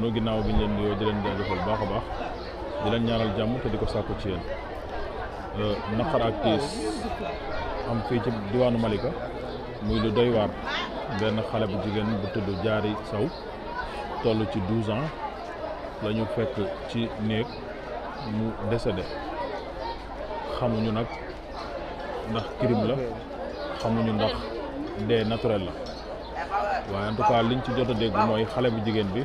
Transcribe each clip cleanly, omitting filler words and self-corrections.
noonu ginnaaw bi ñu leen nuyoo di leen jaajëfal baax a baax di leen ñaanal jàmm te di ko sàkku ci yéen naqar ak tiis am fii ci diwaanu Malika muy lu doy waar benn xale bu jigéen bu tudd Diary Sow toll ci 12 ans la ñu fekk ci néeg mu décédé xamuñu nag ndax crime la xamuñu ndax dee naturel la waaye en tout cas liñ ci jot a dégg mooy xale bu jigéen bi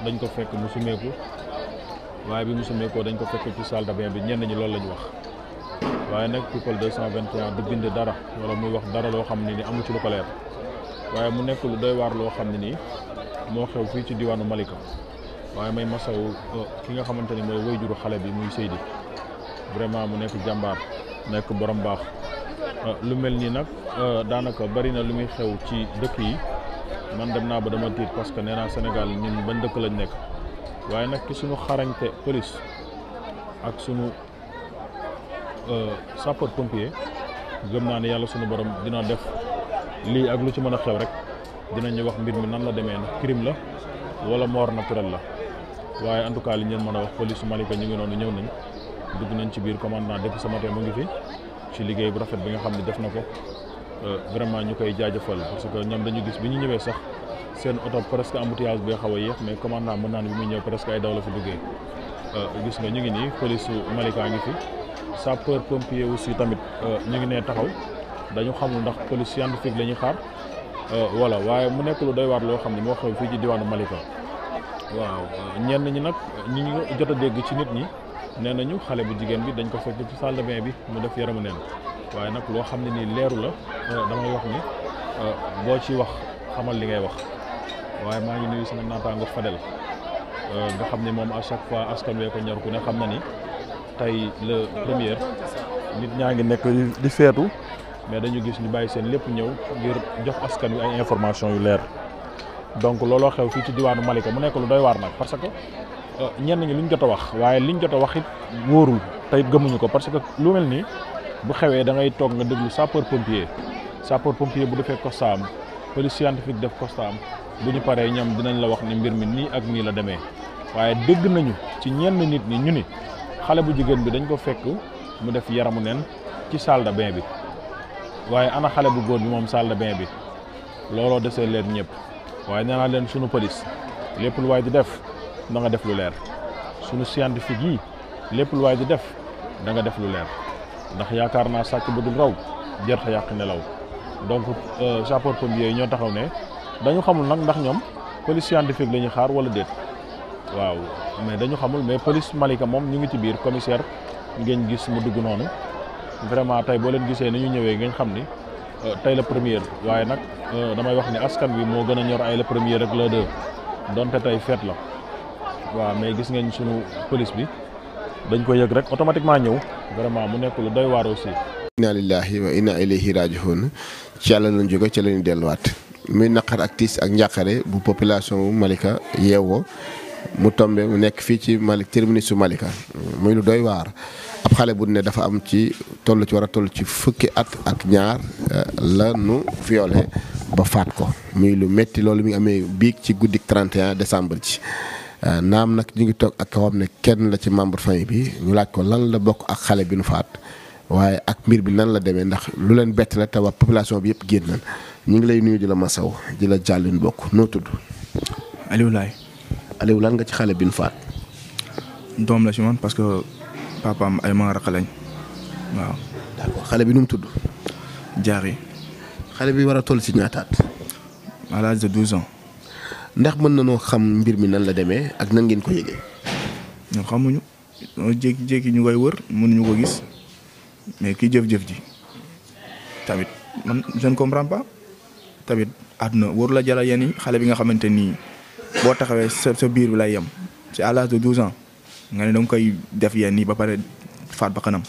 dañ ko fekk mu sumeeku waaye bi mu sumeekoo dañ ko fekk ci salle de bain bi ñenn ñi loolu la ñu wax waaye nag People 221 du bind dara wala muy wax dara loo xam ne ni amu ci lu ko leer waaye mu nekk lu doy waar loo xam ne nii moo xew fii ci diwaanu Malika waaye may masaw ki nga xamante ni mooy wayjuru xale bi muy Seydi vraiment mu nekk jàmbaar nekk borom baax lu mel nii nag daanaka bari na lu muy xew ci dëkk yi man dem naa ba dama tiit parce que nee naa Sénégal ñun bañ dëkk lañ nekk waaye nag ci suñu xarañte police ak suñu sapeur pompier gëm naa ne yàlla suñu borom dina def lii ak lu ci mën a xew rek dinañu wax mbir mi nan la demee ndax crime la wala mort naturelle la waaye en tout cas li ngeen mën a wax police Malika ñu ngi noonu ñëw nañ dugg nañ ci biir commandant depuis ce matin mu ngi fi ci liggéey bu rafet bi nga xam ne def na ko vraiment ñu koy jaajëfal parce que ñoom dañu gis bi ñu ñëwee sax seen oto presque embouteillage bi xaw a yéex mais commandant mën naa ne bi muy ñëw presque ay daw la fi duggee gis nga ñu ngi nii police Malika ngi fi sapeur pompier aussi tamit ñu ngi nee taxaw dañu xamul ndax police scientifique la ñuy xaar voilà waaye mu nekk lu doy waar loo xam ne moo xew fii ci diwaanu Malika waaw ñenn ñi nag ñi ñu jot a dégg ci nit ñi nee nañu xale bu jigéen bi dañ ko fekk ci salle de bain bi mu def yaramu neen waaye nag loo xam ne nii leeru la damay wax ni boo ci wax xamal li ngay wax waaye maa ngi nuyu sama naataango Fadel nga xam ne moom à chaque fois askan wee ko ñor ku ne xam na ni tey le premier nit ñaa ngi nekk di feetu mais dañu gis ñu bàyyi seen lépp ñëw ngir jox askan wi ay information yu leer donc looloo xew fii ci diwaanu Malika mu nekk lu doy waar nag parce que ñenn ñi liñ jot a wax waaye liñ jot a wax it wóorul te it gëmuñu ko parce que lu mel nii bu xewee da ngay toog nga déglu sapeur pompier bu defee constat am police scientifique def constat am bu ñu paree ñoom dinañ la wax ni mbir mi nii ak nii la demee waaye dégg nañu ci ñenn nit ñi ñu ni xale bu jigéen bi dañ ko fekk mu def yaramu neen ci salle de bain bi waaye ana xale bu góor bi moom salle de bain bi looloo desee leen ñëpp waaye nee naa leen sunu police lépp lu waay di def da nga def lu leer sunu scientifique yi lépp lu waay di def da nga def lu leer ndax yaakaar naa sàcc bu dul raw jërta yàq nelaw donc sapeur pompier yi ñoo taxaw ne dañu xamul nag ndax ñoom police scientifique la ñuy xaar wala déet waaw mais dañu xamul mais police Malika moom ñu ngi ci biir commissaire ngeen gis mu dugg noonu vraiment tey boo leen gisee ni ñu ñëwee ngeen xam ni tey la première waaye nag damay wax ni askan wi moo gën a ñor ay la première ak la deux donte tey fête la waaw mais gis ngeen sunu police bi dañ ko yëg rek automatiquement ñëw vraiment mu nekk lu doy waar aussi. inna lillahi wa inna ilayhi raji'un ci yàlla lañ jóge ci lañu delluwaat muy naqar ak tiis ak njàqare bu population bu Malika yeewoo mu tombe mu nekk fii ci Malika terminus su Malika muy lu doy waar ab xale bu ne dafa am ci war a toll ci fukki at ak ñaar la nu violé ba faat ko muy lu metti loolu mi ngi amee biig ci guddik 31 décembre ci naam nag ñu ngi toog ak koo xam ne kenn la ci membre famille bi ñu laaj ko lan la bokk ak xale bi nu faat waaye ak mbir bi nan la demee ndax lu leen bett la te waa population bi yëpp génn nañ ñu ngi lay nuyu di la masaw di la jàllin bokk noo tudd. Aliou Laye. Aliou lan nga ci xale bi nu faat. doom la ci man parce que papaam ay ma rakk lañ waaw. d'accord xale bi nu mu tudd. Diary. xale bi war a toll ci ñaataat. à l'âge de 12 ans. ndax mën na noo xam mbir mi nan la demee ak nan ngeen ko yëgee. ñoo xamuñu jékki-jékki ñu koy wër mënuñu ko gis mais ki jëf-jëf ji tamit man je ne comprends pas tamit àdduna waru la jaral yenn yi xale bi nga xamante nii boo taxawee sa biir bi lay yem ci à l'âge de 12 ans nga ne danga koy def yenn yi ba pare faat ba kanam.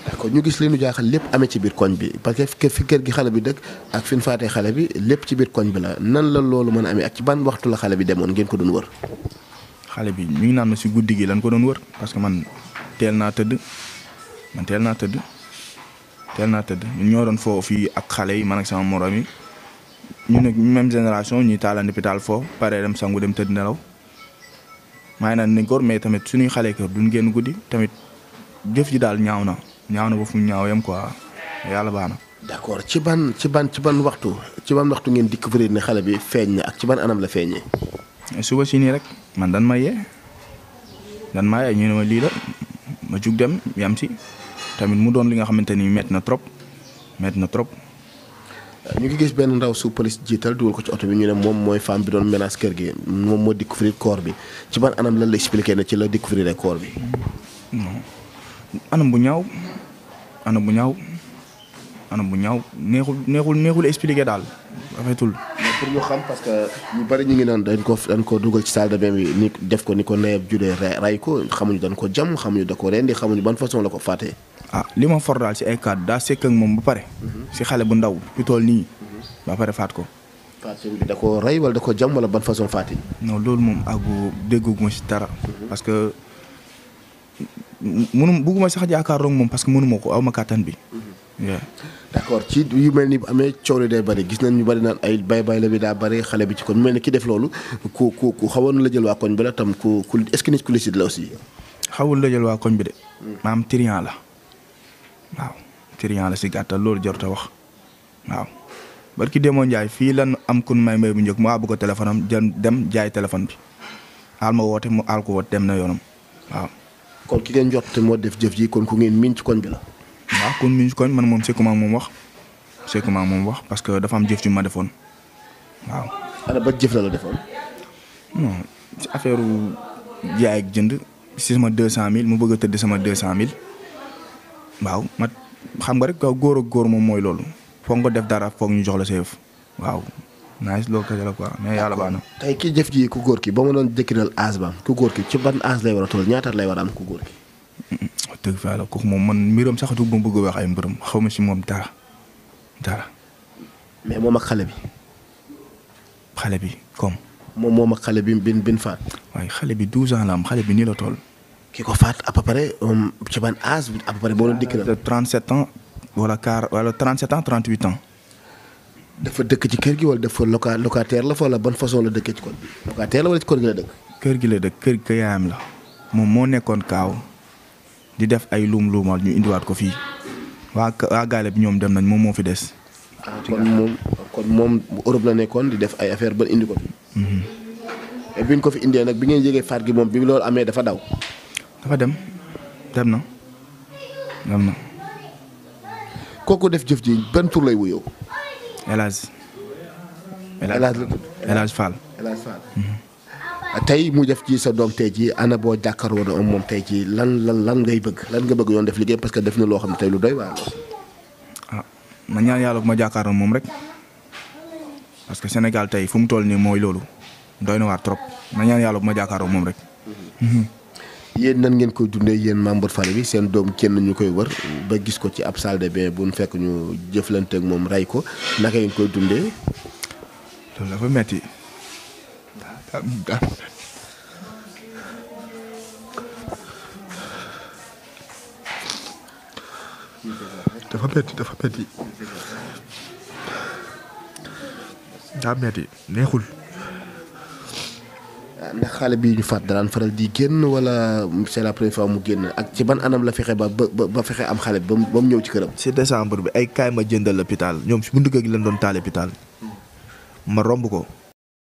d'accord ñu gis li ñu jaaxal lépp amee ci biir koñ bi parce que fi kër gi xale bi dëkk ak fi ñu faatee xale bi lépp ci biir koñ bi la nan la loolu mën a amee ak ci ban waxtu la xale bi demoon ngeen ko doon wër. xale bi mi ngi naan ma si guddi gi lan ko doon wër parce que man teel naa tëdd ñun ñoo doon foo fii ak xale yi man ak sama morom yi ñu ne même génération ñuy taalandi hôpital foofu pare dem sangu dem tëdd nelaw maa ngi naan nañ ko mais tamit suñuy xale kër duñ génn guddi tamit jëf ji daal ñaaw na ba fu mu ñaaw yam quoi yàlla baax na. d'accord ci ban waxtu ngeen découvrir ne xale bi feeñ na ak ci ban anam la feeñee. suba si nii rek man dan ma yee ñu ne ma lii la ma jug dem yam si tamit mu doon li nga xamante ni métti na trop. ñu ngi gis benn ndaw su police jiital dugal ko ci oto bi ñu ne moom mooy femme bi doon menace kër gi moom moo découvrir corps bi ci ban anam lan la expliqué ne ci la découvrir corps bi. non anam bu ñaaw neexul expliqué daal rafetul. pour ñu xam parce que ñu bari ñu ngi naan dañ ko dugal ci salle de bain bi ni def ko ni ko neeb judee ray ko xamuñu dañ ko jam xamuñu da ko rendi xamuñu ban façon la ko fàttee. li ma for daal si ay kàddu daa sekk ak moom ba pare. si xale bu ndaw fi tool nii. ba pare faat ko. faat bi da ko rey wala da ko jam wala ban façon faati. non loolu moom dégguma si dara. parce que bugguma sax jaakaarloo moom parce que mënuma ko aw ma kàttan bi. d'accord ci yu mel ni bu amee coow li day bari gis nañ ñu bari naan ay bay la bi daa bari xale bi ci kon mel ni ki def loolu ku xawoon la jël waa koñ bi la tam ku est-ce que nit ku lucide la aussi. xawul la jël waa koñ bi de. maam trian la. waaw trian la si gàttal loolu jarut a wax waaw barki Demba Ndiaye fii lan am kun may bu njëkk mu àbb ko téléphone am dem jaay téléphone bi aal ma woote mu aal ko woote dem na yoonam waaw. kon ki ngeen jot te moo def jëf ji kon ku ngeen miin ci koñ bi la. waaw kon miin ci koñ man moom sekkuma moom wax parce que dafa am jëf ju ma defoon waaw. ana ba jëf la defoon. non si affaire jaay ak jënd si sama 200000 mu bëgg a tëdd sama 200000. waaw ma xam nga rek góor ak góor moom mooy loolu foog nga def dara foog ñu jox la sa yëf waaw nice loolu kese la quoi mais yàlla baax na. tey ki jëf ji ku góor ki ba ma doon décriral âge ba ku góor ki ci ban âge lay war a toll ñaata lay war a am ku góor ki. dëgg fa la kooku moom man mbiram sax du ma bëgg a wax ay mbiram xaw ma si moom dara. mais moom ak xale bi. xale bi comme. moom ak xale bi bin faat. waaye xale bi 12 ans la am xale bi nii la toll. ki ko faat à peu près ci ban âge à peu près boo doon décriral. de 37 ans wala 37 ans 38 ans. dafa dëkk ci kër gi wala dafa locataire la fa wala ban façon la dëkkee ci kër gi locataire la wala ci kër gi la dëkk. kër gi la dëkk kër gi yaayam la moom moo nekkoon kaaw di def ay luumal ñu indiwaat ko fii waa gaale bi ñoom dem nañ moom moo fi des. kon moom Europe la nekkoon di def ay affaire ba indi ko fi. et bi ñu ko fi indee nag bi ngeen yëgee faat gi moom bi loolu amee dafa daw. dafa dem na. kooku def jëf ji ban tur lay wuyoo. El Hadj Fall. tey mu def ci sa doom tey ji ana boo jàkkaarloo woon moom tey ji lan ngay bëgg lan nga bëgg yoon def liggéey parce que def na loo xam ne tey lu doy waar. ma ñaan yàlla bu ma jàkkaarloo moom rek parce que Sénégal tey fu mu toll nii mooy loolu doy na waar trop ma ñaan yàlla bu ma jàkkaarloo moom rek. yéen nan ngeen koy dundee yéen membre famille bi seen doom kenn ñu koy wër ba gis ko ci ab salle de bain bu nu fekk ñu jëflante ak moom rey ko naka ngeen koy dundee. loolu dafa metti daa metti neexul. ndax xale bii ñu faat daan faral di génn wala c'est la première fois mu génn ak ci ban anam la fexe ba fexe am xale ba mu ñëw ci këram. ci décembre bi ay kaay ma jëndal l'hôpital ñoom si buntu kër gi lañ doon taal l'hôpital ma romb ko